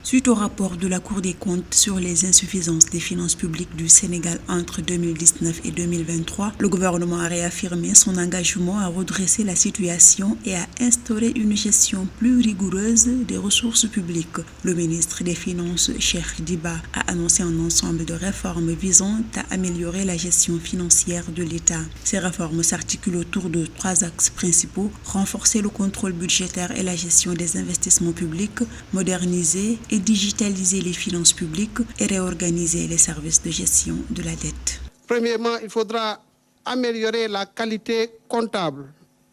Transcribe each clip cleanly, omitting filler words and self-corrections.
Suite au rapport de la Cour des comptes sur les insuffisances des finances publiques du Sénégal entre 2019 et 2023, le gouvernement a réaffirmé son engagement à redresser la situation et à instaurer une gestion plus rigoureuse des ressources publiques. Le ministre des Finances, Cheikh Diba, a annoncé un ensemble de réformes visant à améliorer la gestion financière de l'État. Ces réformes s'articulent autour de 3 axes principaux: renforcer le contrôle budgétaire et la gestion des investissements publics, moderniser et digitaliser les finances publiques et réorganiser les services de gestion de la dette. Premièrement, il faudra améliorer la qualité comptable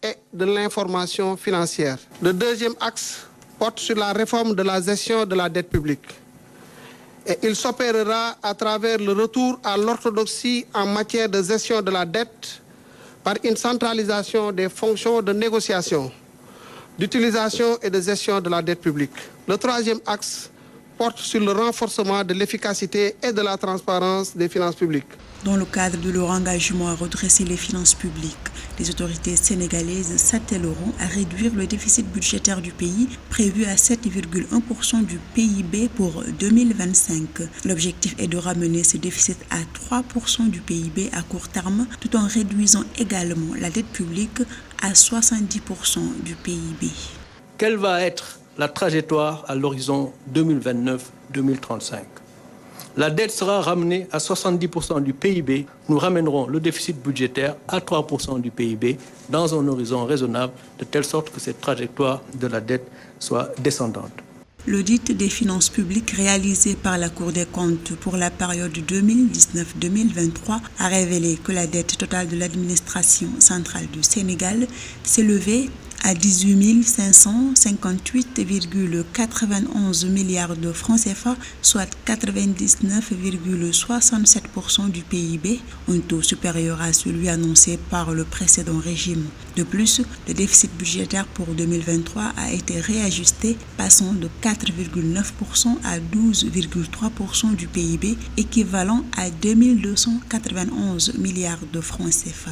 et de l'information financière. Le deuxième axe porte sur la réforme de la gestion de la dette publique. Et il s'opérera à travers le retour à l'orthodoxie en matière de gestion de la dette par une centralisation des fonctions de négociation, d'utilisation et de gestion de la dette publique. Le troisième axe porte sur le renforcement de l'efficacité et de la transparence des finances publiques. Dans le cadre de leur engagement à redresser les finances publiques, les autorités sénégalaises s'attelleront à réduire le déficit budgétaire du pays, prévu à 7,1% du PIB pour 2025. L'objectif est de ramener ce déficit à 3% du PIB à court terme, tout en réduisant également la dette publique à 70% du PIB. Quelle va être la trajectoire à l'horizon 2029-2035? La dette sera ramenée à 70% du PIB. Nous ramènerons le déficit budgétaire à 3% du PIB dans un horizon raisonnable, de telle sorte que cette trajectoire de la dette soit descendante. L'audit des finances publiques réalisé par la Cour des comptes pour la période 2019-2023 a révélé que la dette totale de l'administration centrale du Sénégal s'élevait à 18 558,91 milliards de francs CFA, soit 99,67% du PIB, un taux supérieur à celui annoncé par le précédent régime. De plus, le déficit budgétaire pour 2023 a été réajusté, passant de 4,9% à 12,3% du PIB, équivalent à 2291 milliards de francs CFA.